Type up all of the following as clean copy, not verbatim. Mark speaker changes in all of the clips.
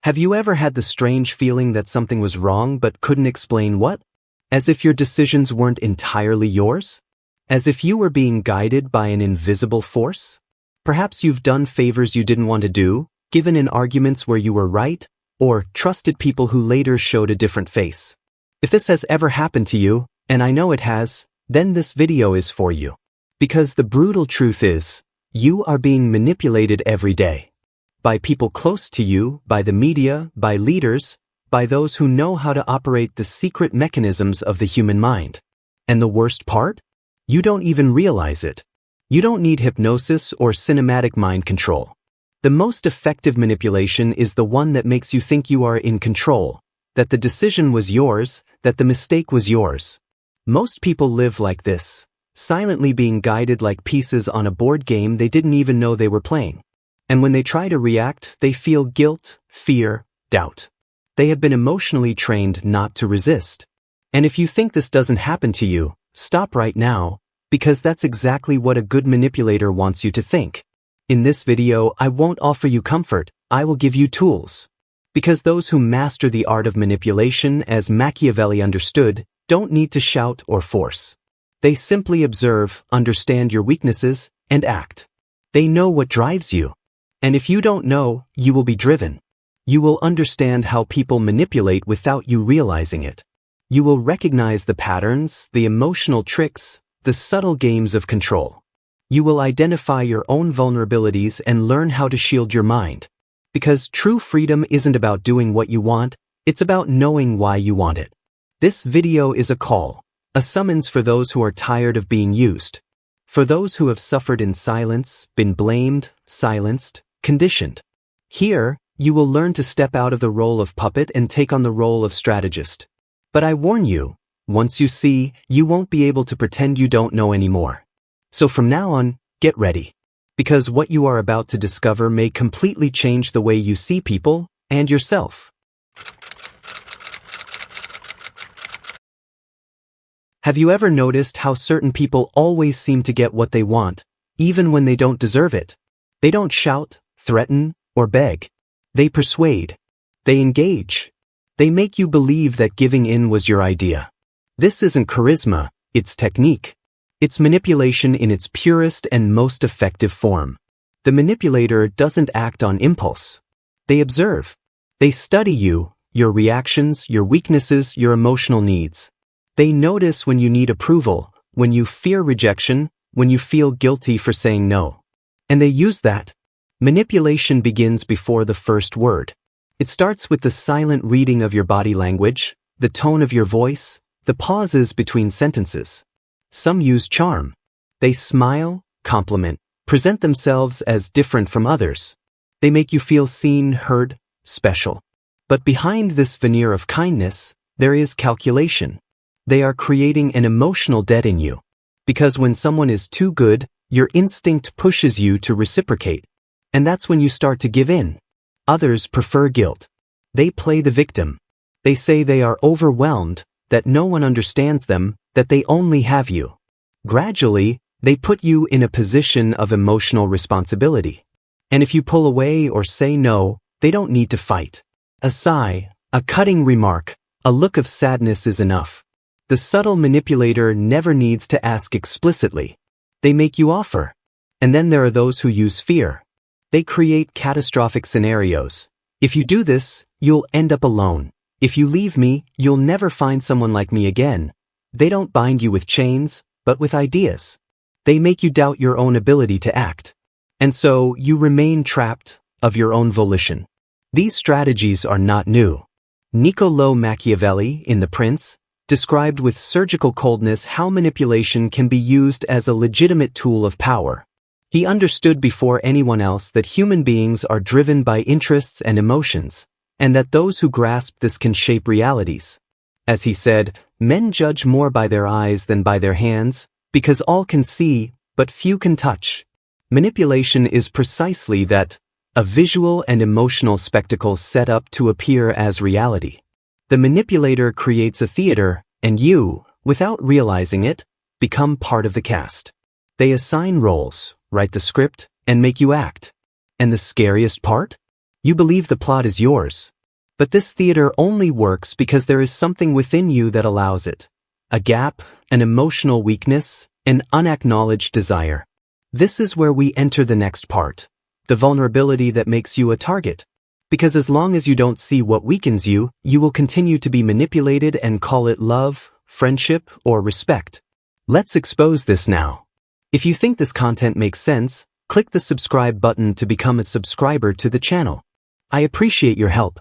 Speaker 1: Have you ever had the strange feeling that something was wrong but couldn't explain what? As if your decisions weren't entirely yours? As if you were being guided by an invisible force? Perhaps you've done favors you didn't want to do, given in arguments where you were right, or trusted people who later showed a different face. If this has ever happened to you, and I know it has, then this video is for you. Because the brutal truth is, you are being manipulated every day. By people close to you, by the media, by leaders, by those who know how to operate the secret mechanisms of the human mind. And the worst part? You don't even realize it. You don't need hypnosis or cinematic mind control. The most effective manipulation is the one that makes you think you are in control, that the decision was yours, that the mistake was yours. Most people live like this, silently being guided like pieces on a board game they didn't even know they were playing. And when they try to react, they feel guilt, fear, doubt. They have been emotionally trained not to resist. And if you think this doesn't happen to you, stop right now, because that's exactly what a good manipulator wants you to think. In this video, I won't offer you comfort, I will give you tools. Because those who master the art of manipulation, as Machiavelli understood, don't need to shout or force. They simply observe, understand your weaknesses, and act. They know what drives you. And if you don't know, you will be driven. You will understand how people manipulate without you realizing it. You will recognize the patterns, the emotional tricks, the subtle games of control. You will identify your own vulnerabilities and learn how to shield your mind. Because true freedom isn't about doing what you want, it's about knowing why you want it. This video is a call, a summons for those who are tired of being used. For those who have suffered in silence, been blamed, silenced, conditioned. Here, you will learn to step out of the role of puppet and take on the role of strategist. But I warn you, once you see, you won't be able to pretend you don't know anymore. So from now on, get ready. Because what you are about to discover may completely change the way you see people and yourself. Have you ever noticed how certain people always seem to get what they want, even when they don't deserve it? They don't shout, threaten, or beg. They persuade. They engage. They make you believe that giving in was your idea. This isn't charisma, it's technique. It's manipulation in its purest and most effective form. The manipulator doesn't act on impulse. They observe. They study you, your reactions, your weaknesses, your emotional needs. They notice when you need approval, when you fear rejection, when you feel guilty for saying no. And they use that. Manipulation begins before the first word. It starts with the silent reading of your body language, the tone of your voice, the pauses between sentences. Some use charm. They smile, compliment, present themselves as different from others. They make you feel seen, heard, special. But behind this veneer of kindness, there is calculation. They are creating an emotional debt in you. Because when someone is too good, your instinct pushes you to reciprocate. And that's when you start to give in. Others prefer guilt. They play the victim. They say they are overwhelmed, that no one understands them, that they only have you. Gradually, they put you in a position of emotional responsibility. And if you pull away or say no, they don't need to fight. A sigh, a cutting remark, a look of sadness is enough. The subtle manipulator never needs to ask explicitly. They make you offer. And then there are those who use fear. They create catastrophic scenarios. If you do this, you'll end up alone. If you leave me, you'll never find someone like me again. They don't bind you with chains, but with ideas. They make you doubt your own ability to act. And so, you remain trapped, of your own volition. These strategies are not new. Niccolò Machiavelli, in The Prince, described with surgical coldness how manipulation can be used as a legitimate tool of power. He understood before anyone else that human beings are driven by interests and emotions, and that those who grasp this can shape realities. As he said, men judge more by their eyes than by their hands, because all can see, but few can touch. Manipulation is precisely that, a visual and emotional spectacle set up to appear as reality. The manipulator creates a theater, and you, without realizing it, become part of the cast. They assign roles, write the script, and make you act. And the scariest part? You believe the plot is yours. But this theater only works because there is something within you that allows it. A gap, an emotional weakness, an unacknowledged desire. This is where we enter the next part. The vulnerability that makes you a target. Because as long as you don't see what weakens you, you will continue to be manipulated and call it love, friendship, or respect. Let's expose this now. If you think this content makes sense, click the subscribe button to become a subscriber to the channel. I appreciate your help.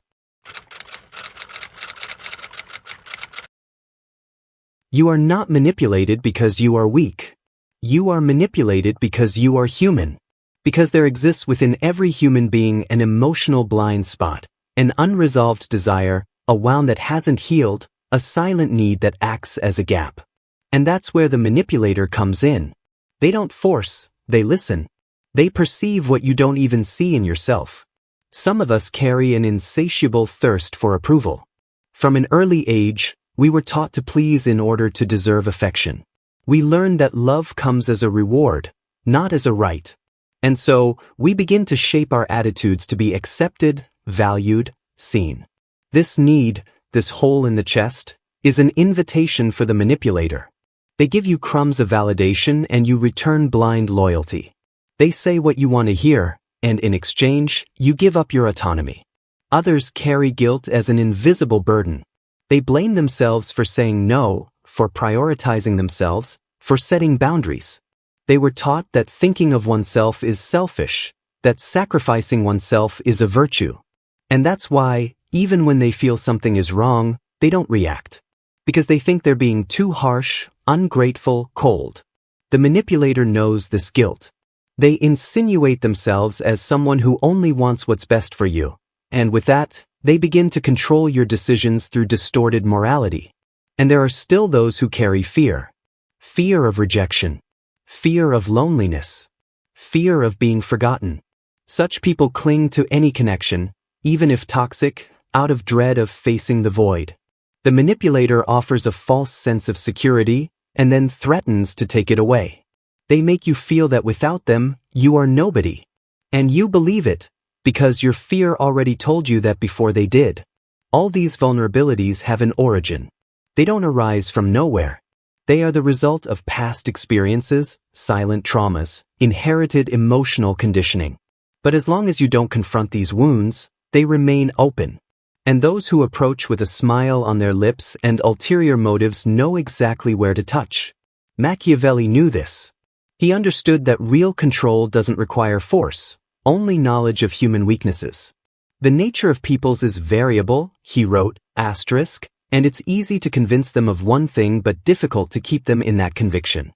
Speaker 1: You are not manipulated because you are weak. You are manipulated because you are human. Because there exists within every human being an emotional blind spot, an unresolved desire, a wound that hasn't healed, a silent need that acts as a gap. And that's where the manipulator comes in. They don't force, they listen. They perceive what you don't even see in yourself. Some of us carry an insatiable thirst for approval. From an early age, we were taught to please in order to deserve affection. We learned that love comes as a reward, not as a right. And so, we begin to shape our attitudes to be accepted, valued, seen. This need, this hole in the chest, is an invitation for the manipulator. They give you crumbs of validation and you return blind loyalty. They say what you want to hear, and in exchange, you give up your autonomy. Others carry guilt as an invisible burden. They blame themselves for saying no, for prioritizing themselves, for setting boundaries. They were taught that thinking of oneself is selfish, that sacrificing oneself is a virtue. And that's why, even when they feel something is wrong, they don't react. Because they think they're being too harsh, ungrateful, cold. The manipulator knows this guilt. They insinuate themselves as someone who only wants what's best for you. And with that, they begin to control your decisions through distorted morality. And there are still those who carry fear. Fear of rejection. Fear of loneliness. Fear of being forgotten. Such people cling to any connection, even if toxic, out of dread of facing the void. The manipulator offers a false sense of security, and then threatens to take it away. They make you feel that without them, you are nobody. And you believe it, because your fear already told you that before they did. All these vulnerabilities have an origin. They don't arise from nowhere. They are the result of past experiences, silent traumas, inherited emotional conditioning. But as long as you don't confront these wounds, they remain open. And those who approach with a smile on their lips and ulterior motives know exactly where to touch. Machiavelli knew this. He understood that real control doesn't require force, only knowledge of human weaknesses. The nature of peoples is variable, he wrote, and it's easy to convince them of one thing but difficult to keep them in that conviction.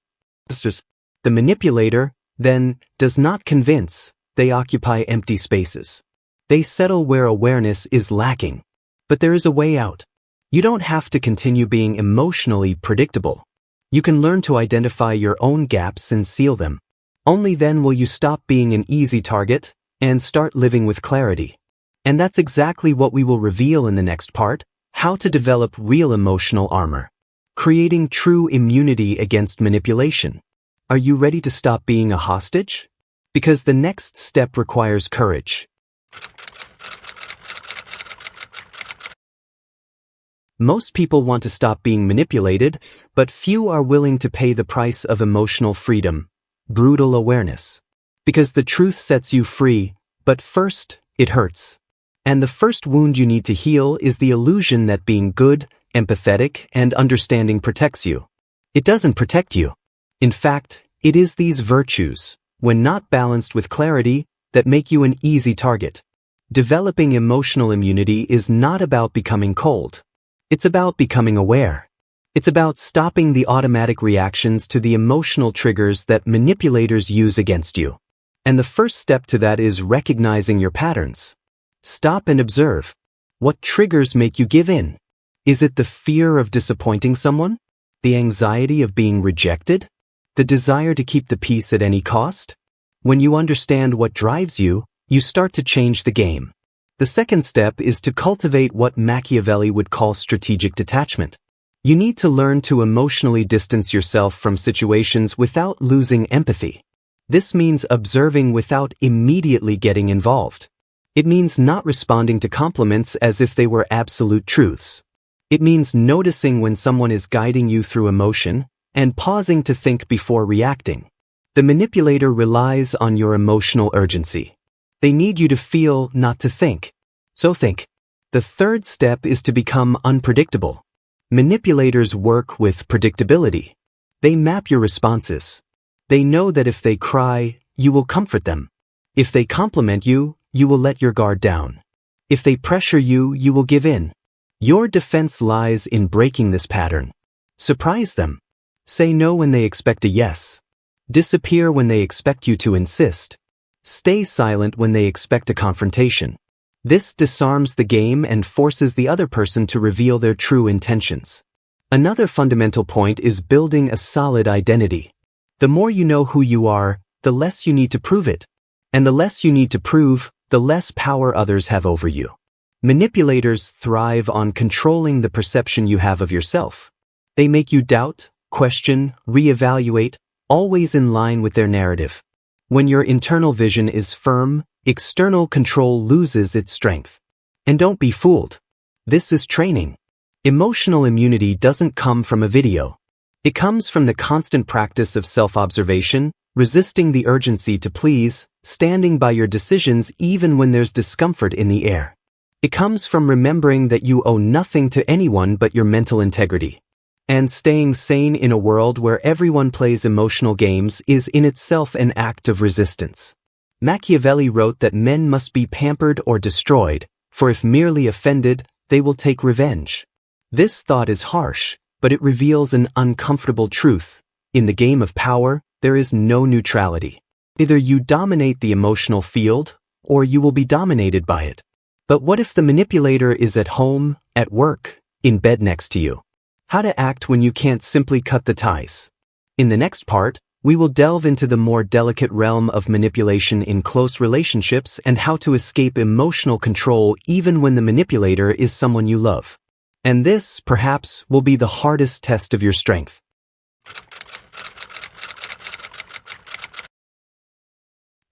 Speaker 1: The manipulator, then, does not convince, they occupy empty spaces. They settle where awareness is lacking. But there is a way out. You don't have to continue being emotionally predictable. You can learn to identify your own gaps and seal them. Only then will you stop being an easy target and start living with clarity. And that's exactly what we will reveal in the next part. How to develop real emotional armor. Creating true immunity against manipulation. Are you ready to stop being a hostage? Because the next step requires courage. Most people want to stop being manipulated, but few are willing to pay the price of emotional freedom. Brutal awareness. Because the truth sets you free, but first, it hurts. And the first wound you need to heal is the illusion that being good, empathetic, and understanding protects you. It doesn't protect you. In fact, it is these virtues, when not balanced with clarity, that make you an easy target. Developing emotional immunity is not about becoming cold. It's about becoming aware. It's about stopping the automatic reactions to the emotional triggers that manipulators use against you. And the first step to that is recognizing your patterns. Stop and observe. What triggers make you give in? Is it the fear of disappointing someone? The anxiety of being rejected? The desire to keep the peace at any cost? When you understand what drives you, you start to change the game. The second step is to cultivate what Machiavelli would call strategic detachment. You need to learn to emotionally distance yourself from situations without losing empathy. This means observing without immediately getting involved. It means not responding to compliments as if they were absolute truths. It means noticing when someone is guiding you through emotion and pausing to think before reacting. The manipulator relies on your emotional urgency. They need you to feel, not to think. So think. The third step is to become unpredictable. Manipulators work with predictability. They map your responses. They know that if they cry, you will comfort them. If they compliment you, you will let your guard down. If they pressure you, you will give in. Your defense lies in breaking this pattern. Surprise them. Say no when they expect a yes. Disappear when they expect you to insist. Stay silent when they expect a confrontation. This disarms the game and forces the other person to reveal their true intentions. Another fundamental point is building a solid identity. The more you know who you are, the less you need to prove it. And the less you need to prove, the less power others have over you. Manipulators thrive on controlling the perception you have of yourself. They make you doubt, question, reevaluate, always in line with their narrative. When your internal vision is firm, external control loses its strength. And don't be fooled. This is training. Emotional immunity doesn't come from a video. It comes from the constant practice of self-observation, resisting the urgency to please, standing by your decisions even when there's discomfort in the air. It comes from remembering that you owe nothing to anyone but your mental integrity. And staying sane in a world where everyone plays emotional games is in itself an act of resistance. Machiavelli wrote that men must be pampered or destroyed, for if merely offended, they will take revenge. This thought is harsh, but it reveals an uncomfortable truth. In the game of power, there is no neutrality. Either you dominate the emotional field, or you will be dominated by it. But what if the manipulator is at home, at work, in bed next to you? How to act when you can't simply cut the ties. In the next part, we will delve into the more delicate realm of manipulation in close relationships and how to escape emotional control even when the manipulator is someone you love. And this, perhaps, will be the hardest test of your strength.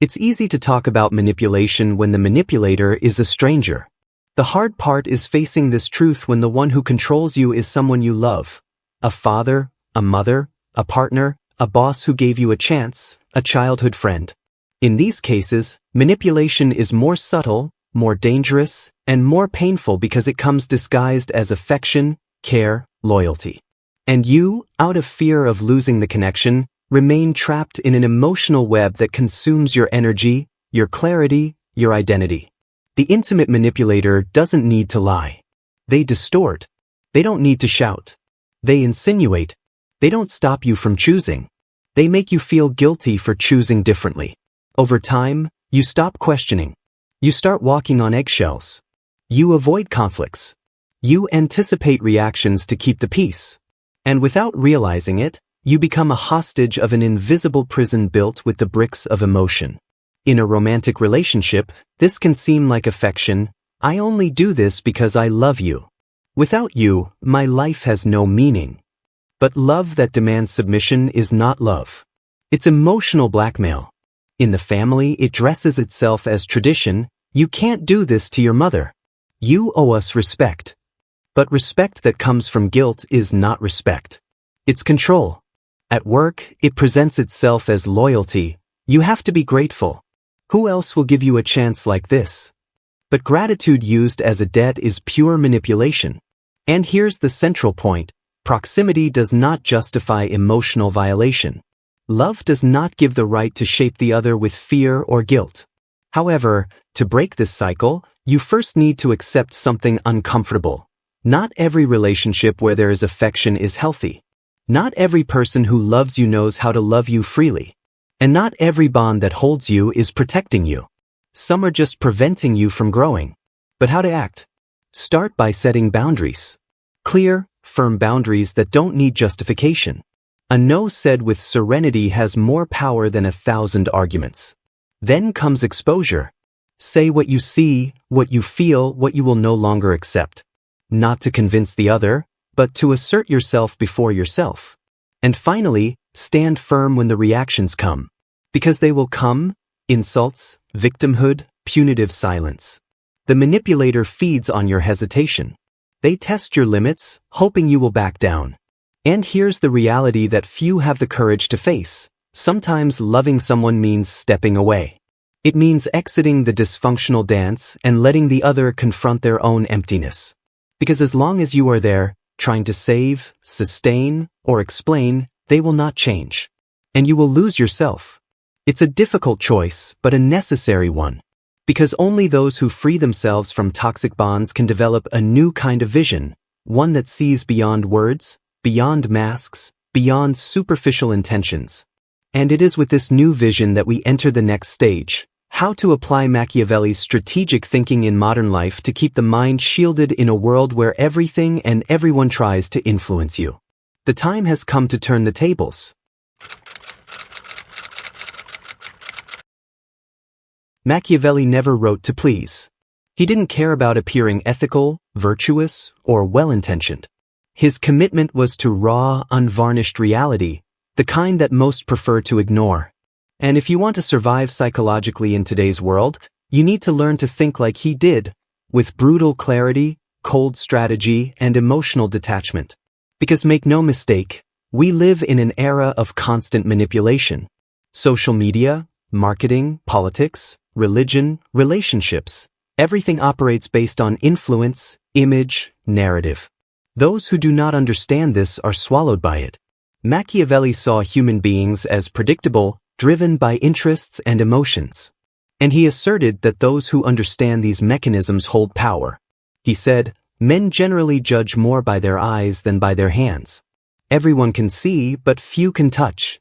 Speaker 1: It's easy to talk about manipulation when the manipulator is a stranger. The hard part is facing this truth when the one who controls you is someone you love. A father, a mother, a partner, a boss who gave you a chance, a childhood friend. In these cases, manipulation is more subtle, more dangerous, and more painful because it comes disguised as affection, care, loyalty. And you, out of fear of losing the connection, remain trapped in an emotional web that consumes your energy, your clarity, your identity. The intimate manipulator doesn't need to lie. They distort. They don't need to shout. They insinuate. They don't stop you from choosing. They make you feel guilty for choosing differently. Over time, you stop questioning. You start walking on eggshells. You avoid conflicts. You anticipate reactions to keep the peace. And without realizing it, you become a hostage of an invisible prison built with the bricks of emotion. In a romantic relationship, this can seem like affection. I only do this because I love you. Without you, my life has no meaning. But love that demands submission is not love. It's emotional blackmail. In the family, it dresses itself as tradition. You can't do this to your mother. You owe us respect. But respect that comes from guilt is not respect. It's control. At work, it presents itself as loyalty. You have to be grateful. Who else will give you a chance like this? But gratitude used as a debt is pure manipulation. And here's the central point. Proximity does not justify emotional violation. Love does not give the right to shape the other with fear or guilt. However, to break this cycle, you first need to accept something uncomfortable. Not every relationship where there is affection is healthy. Not every person who loves you knows how to love you freely. And not every bond that holds you is protecting you. Some are just preventing you from growing. But how to act? Start by setting boundaries. Clear, firm boundaries that don't need justification. A no said with serenity has more power than 1,000 arguments. Then comes exposure. Say what you see, what you feel, what you will no longer accept. Not to convince the other, but to assert yourself before yourself. And finally, stand firm when the reactions come. Because they will come: insults, victimhood, punitive silence. The manipulator feeds on your hesitation. They test your limits, hoping you will back down. And here's the reality that few have the courage to face. Sometimes loving someone means stepping away. It means exiting the dysfunctional dance and letting the other confront their own emptiness. Because as long as you are there, trying to save, sustain, or explain, they will not change. And you will lose yourself. It's a difficult choice, but a necessary one. Because only those who free themselves from toxic bonds can develop a new kind of vision, one that sees beyond words, beyond masks, beyond superficial intentions. And it is with this new vision that we enter the next stage: how to apply Machiavelli's strategic thinking in modern life to keep the mind shielded in a world where everything and everyone tries to influence you. The time has come to turn the tables. Machiavelli never wrote to please. He didn't care about appearing ethical, virtuous, or well-intentioned. His commitment was to raw, unvarnished reality, the kind that most prefer to ignore. And if you want to survive psychologically in today's world, you need to learn to think like he did, with brutal clarity, cold strategy, and emotional detachment. Because make no mistake, we live in an era of constant manipulation. Social media, marketing, politics, religion, relationships, everything operates based on influence, image, narrative. Those who do not understand this are swallowed by it. Machiavelli saw human beings as predictable, driven by interests and emotions. And he asserted that those who understand these mechanisms hold power. He said, "Men generally judge more by their eyes than by their hands. Everyone can see, but few can touch."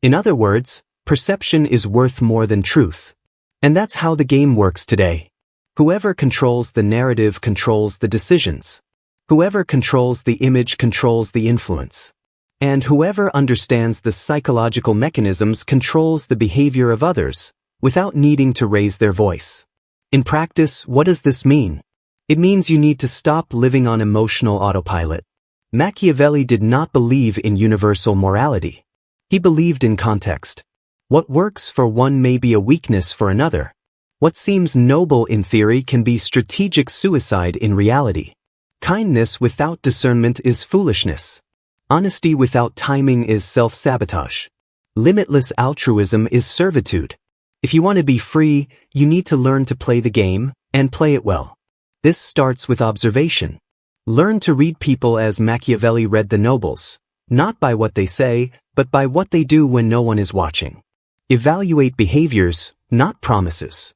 Speaker 1: In other words, perception is worth more than truth. And that's how the game works today. Whoever controls the narrative controls the decisions. Whoever controls the image controls the influence. And whoever understands the psychological mechanisms controls the behavior of others, without needing to raise their voice. In practice, what does this mean? It means you need to stop living on emotional autopilot. Machiavelli did not believe in universal morality. He believed in context. What works for one may be a weakness for another. What seems noble in theory can be strategic suicide in reality. Kindness without discernment is foolishness. Honesty without timing is self-sabotage. Limitless altruism is servitude. If you want to be free, you need to learn to play the game, and play it well. This starts with observation. Learn to read people as Machiavelli read the nobles, not by what they say, but by what they do when no one is watching. Evaluate behaviors, not promises.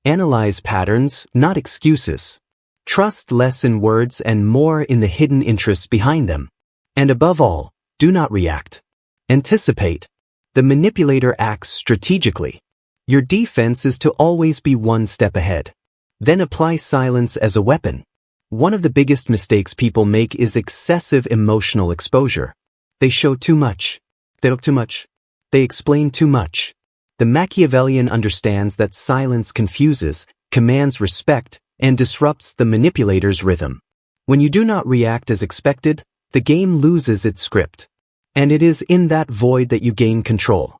Speaker 1: Analyze patterns, not excuses. Trust less in words and more in the hidden interests behind them. And above all, do not react. Anticipate. The manipulator acts strategically. Your defense is to always be one step ahead. Then apply silence as a weapon. One of the biggest mistakes people make is excessive emotional exposure. They show too much. They look too much. They explain too much. The Machiavellian understands that silence confuses, commands respect, and disrupts the manipulator's rhythm. When you do not react as expected, the game loses its script. And it is in that void that you gain control.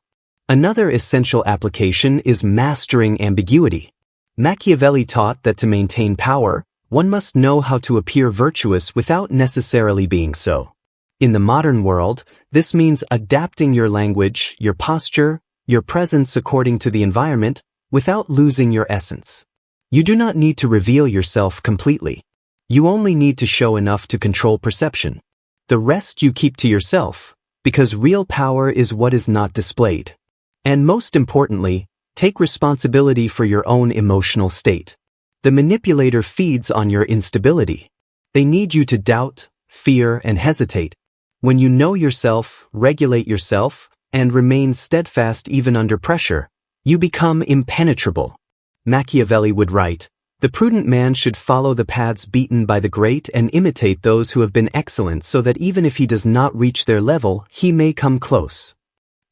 Speaker 1: Another essential application is mastering ambiguity. Machiavelli taught that to maintain power, one must know how to appear virtuous without necessarily being so. In the modern world, this means adapting your language, your posture, your presence according to the environment, without losing your essence. You do not need to reveal yourself completely. You only need to show enough to control perception. The rest you keep to yourself, because real power is what is not displayed. And most importantly, take responsibility for your own emotional state. The manipulator feeds on your instability. They need you to doubt, fear, and hesitate. When you know yourself, regulate yourself, and remain steadfast even under pressure, you become impenetrable. Machiavelli would write, "The prudent man should follow the paths beaten by the great and imitate those who have been excellent so that even if he does not reach their level, he may come close."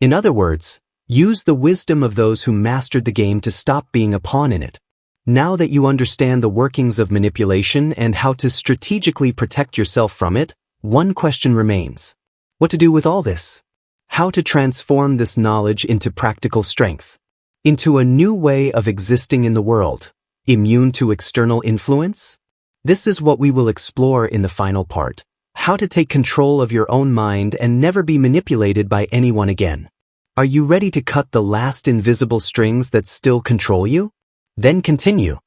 Speaker 1: In other words, use the wisdom of those who mastered the game to stop being a pawn in it. Now that you understand the workings of manipulation and how to strategically protect yourself from it, one question remains. What to do with all this? How to transform this knowledge into practical strength? into a new way of existing in the world, immune to external influence? This is what we will explore in the final part: how to take control of your own mind and never be manipulated by anyone again. Are you ready to cut the last invisible strings that still control you? Then continue.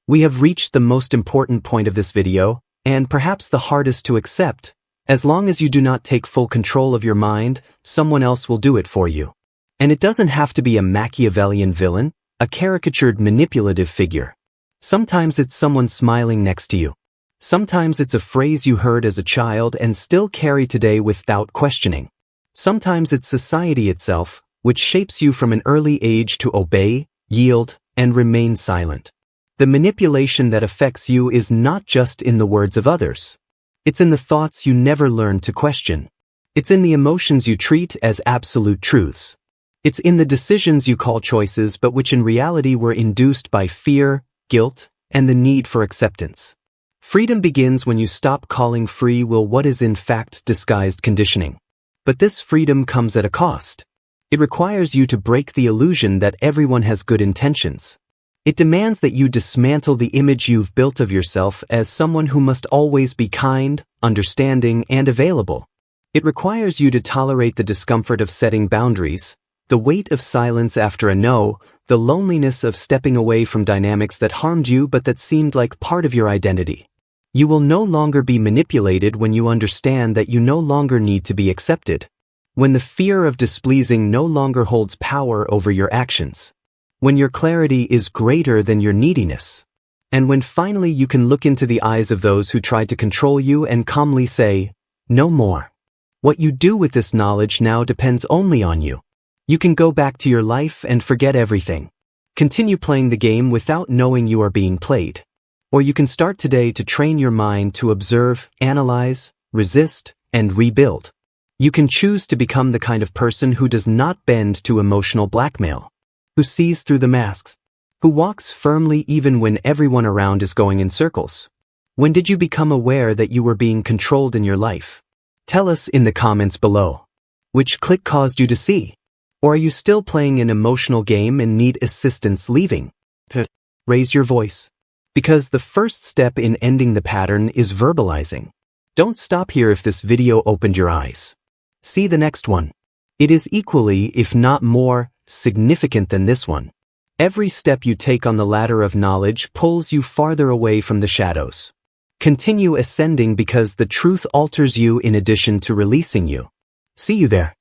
Speaker 1: We have reached the most important point of this video, and perhaps the hardest to accept. As long as you do not take full control of your mind, someone else will do it for you. And it doesn't have to be a Machiavellian villain, a caricatured manipulative figure. Sometimes it's someone smiling next to you. Sometimes it's a phrase you heard as a child and still carry today without questioning. Sometimes it's society itself, which shapes you from an early age to obey, yield, and remain silent. The manipulation that affects you is not just in the words of others. It's in the thoughts you never learned to question. It's in the emotions you treat as absolute truths. It's in the decisions you call choices but which in reality were induced by fear, guilt, and the need for acceptance. Freedom begins when you stop calling free will what is in fact disguised conditioning. But this freedom comes at a cost. It requires you to break the illusion that everyone has good intentions. It demands that you dismantle the image you've built of yourself as someone who must always be kind, understanding, and available. It requires you to tolerate the discomfort of setting boundaries, the weight of silence after a no, the loneliness of stepping away from dynamics that harmed you but that seemed like part of your identity. You will no longer be manipulated when you understand that you no longer need to be accepted. When the fear of displeasing no longer holds power over your actions. When your clarity is greater than your neediness. And when finally you can look into the eyes of those who tried to control you and calmly say, no more. What you do with this knowledge now depends only on you. You can go back to your life and forget everything. Continue playing the game without knowing you are being played. Or you can start today to train your mind to observe, analyze, resist, and rebuild. You can choose to become the kind of person who does not bend to emotional blackmail, who sees through the masks, who walks firmly even when everyone around is going in circles. When did you become aware that you were being controlled in your life? Tell us in the comments below. Which click caused you to see? Or are you still playing an emotional game and need assistance leaving? Raise your voice. Because the first step in ending the pattern is verbalizing. Don't stop here if this video opened your eyes. See the next one. It is equally, if not more, significant than this one. Every step you take on the ladder of knowledge pulls you farther away from the shadows. Continue ascending because the truth alters you in addition to releasing you. See you there.